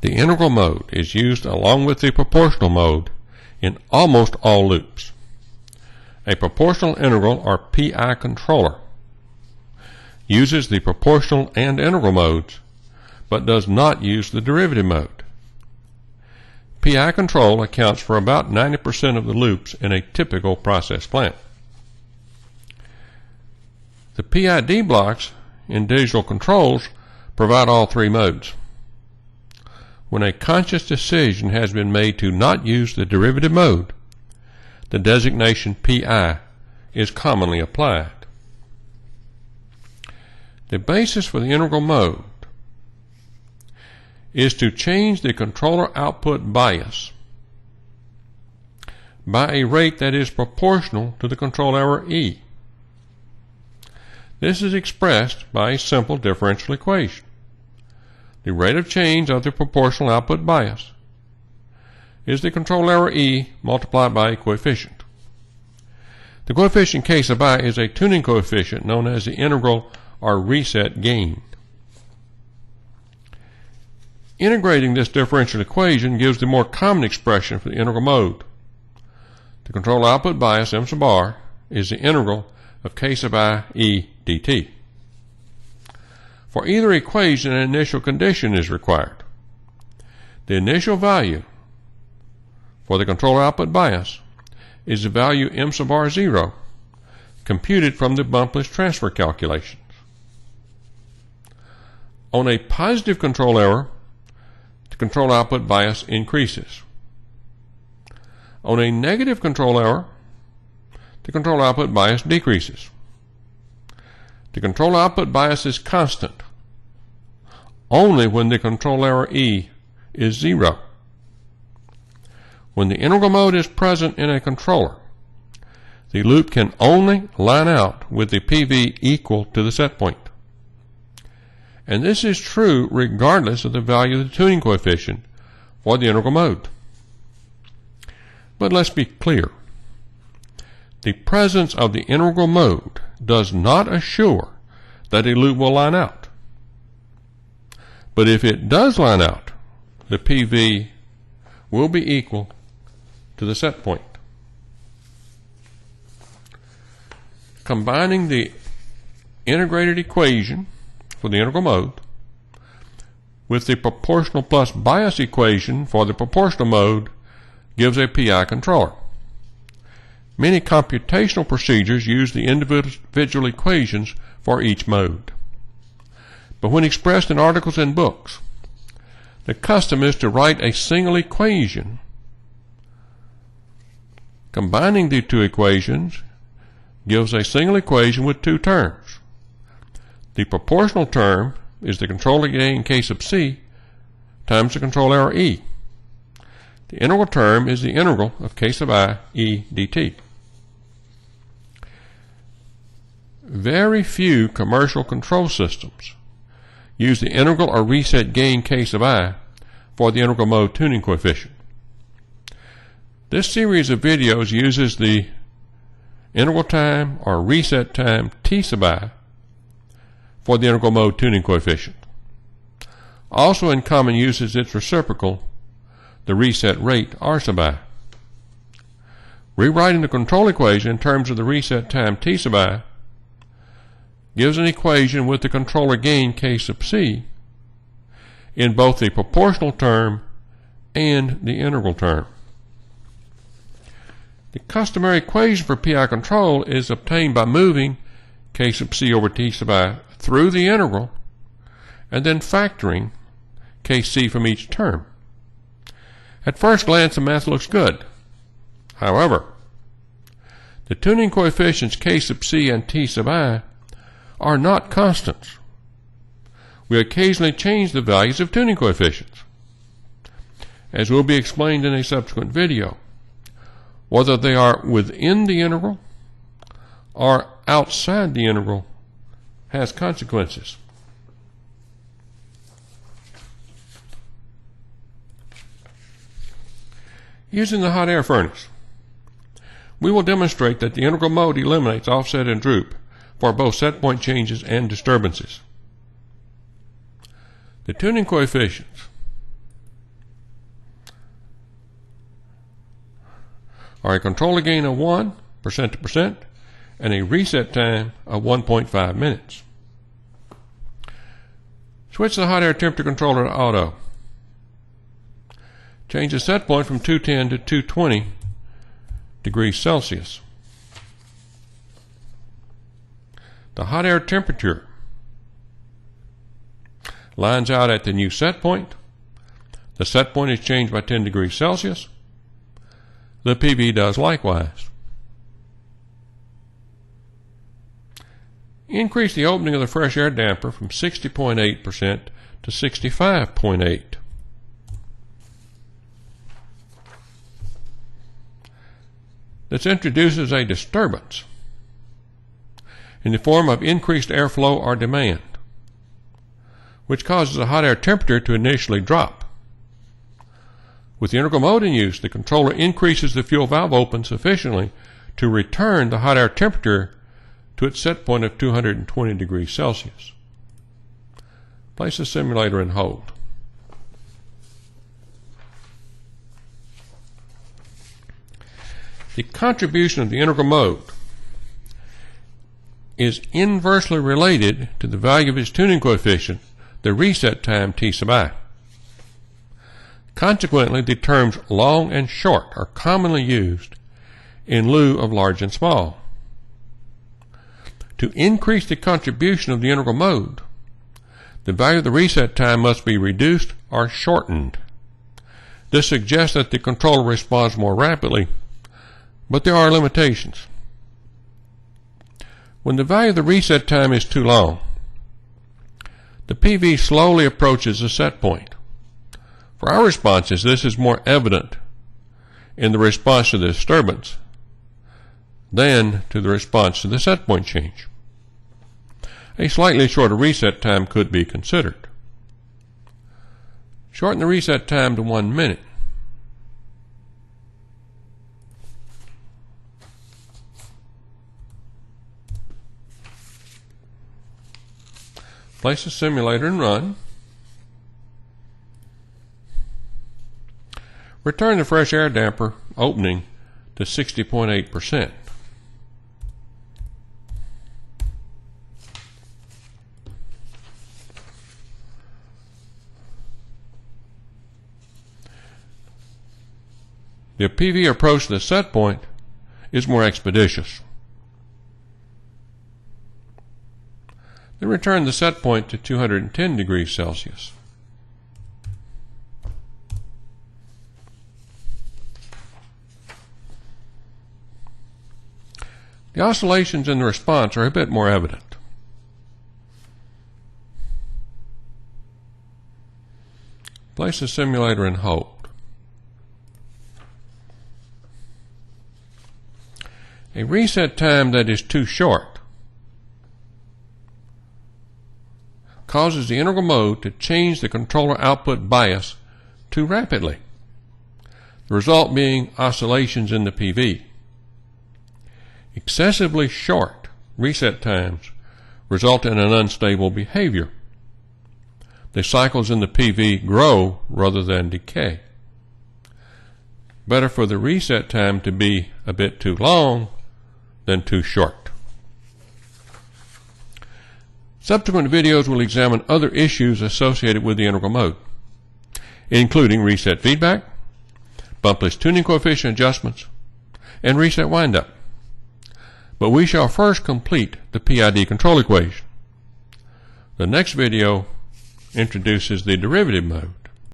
The integral mode is used along with the proportional mode in almost all loops. A proportional integral or PI controller uses the proportional and integral modes, but does not use the derivative mode. PI control accounts for about 90% of the loops in a typical process plant. The PID blocks in digital controls provide all three modes. When a conscious decision has been made to not use the derivative mode, the designation PI is commonly applied. The basis for the integral mode is to change the controller output bias by a rate that is proportional to the control error E. This is expressed by a simple differential equation. The rate of change of the proportional output bias is the control error E multiplied by a coefficient. The coefficient K sub I is a tuning coefficient known as the integral or reset gain. Integrating this differential equation gives the more common expression for the integral mode. The control output bias M sub R is the integral of K sub I E dt. For either equation, an initial condition is required. The initial value for the control output bias is the value M sub R0 computed from the bumpless transfer calculations. On a positive control error, the control output bias increases. On a negative control error, the control output bias decreases. The control output bias is constant only when the control error E is 0. When the integral mode is present in a controller, the loop can only line out with the PV equal to the set point. And this is true regardless of the value of the tuning coefficient for the integral mode. But let's be clear. The presence of the integral mode does not assure that a loop will line out. But if it does line out, the PV will be equal to the set point. Combining the integrated equation for the integral mode with the proportional plus bias equation for the proportional mode gives a PI controller. Many computational procedures use the individual equations for each mode. But when expressed in articles and books, the custom is to write a single equation. Combining the two equations gives a single equation with two terms. The proportional term is the controller gain K sub C times the control error E. The integral term is the integral of K sub I E dt. Very few commercial control systems use the integral or reset gain K sub I for the integral mode tuning coefficient. This series of videos uses the integral time or reset time T sub I for the integral mode tuning coefficient. Also in common use is its reciprocal, the reset rate R sub I. Rewriting the control equation in terms of the reset time T sub I gives an equation with the controller gain K sub C in both the proportional term and the integral term. The customary equation for PI control is obtained by moving K sub C over T sub I through the integral and then factoring Kc from each term. At first glance, the math looks good. However, the tuning coefficients K sub C and T sub I are not constants. We occasionally change the values of tuning coefficients, as will be explained in a subsequent video. Whether they are within the integral or outside the integral has consequences. Using the hot air furnace, we will demonstrate that the integral mode eliminates offset and droop for both set point changes and disturbances. The tuning coefficients are a controller gain of 1% to percent and a reset time of 1.5 minutes. Switch the hot air temperature controller to auto. Change the set point from 210 to 220 degrees Celsius. The hot air temperature lines out at the new set point. The set point is changed by 10 degrees Celsius. The PV does likewise. Increase the opening of the fresh air damper from 60.8% to 65.8%. This introduces a disturbance in the form of increased airflow or demand, which causes the hot air temperature to initially drop. With the integral mode in use, the controller increases the fuel valve open sufficiently to return the hot air temperature to its set point of 220 degrees Celsius. Place the simulator and hold. The contribution of the integral mode is inversely related to the value of its tuning coefficient, the reset time T sub I. Consequently, the terms long and short are commonly used in lieu of large and small. To increase the contribution of the integral mode, the value of the reset time must be reduced or shortened. This suggests that the controller responds more rapidly, but there are limitations. When the value of the reset time is too long, the PV slowly approaches the set point. For our responses, this is more evident in the response to the disturbance than to the response to the set point change. A slightly shorter reset time could be considered. Shorten the reset time to 1 minute. Place the simulator and run. Return the fresh air damper opening to 60.8%. The PV approach to the set point is more expeditious. Then return the set point to 210 degrees Celsius. The oscillations in the response are a bit more evident. Place the simulator and hold. A reset time that is too short causes the integral mode to change the controller output bias too rapidly, the result being oscillations in the PV. Excessively short reset times result in an unstable behavior. The cycles in the PV grow rather than decay. Better for the reset time to be a bit too long than too short. Subsequent videos will examine other issues associated with the integral mode, including reset feedback, bumpless tuning coefficient adjustments, and reset windup. But we shall first complete the PID control equation. The next video introduces the derivative mode.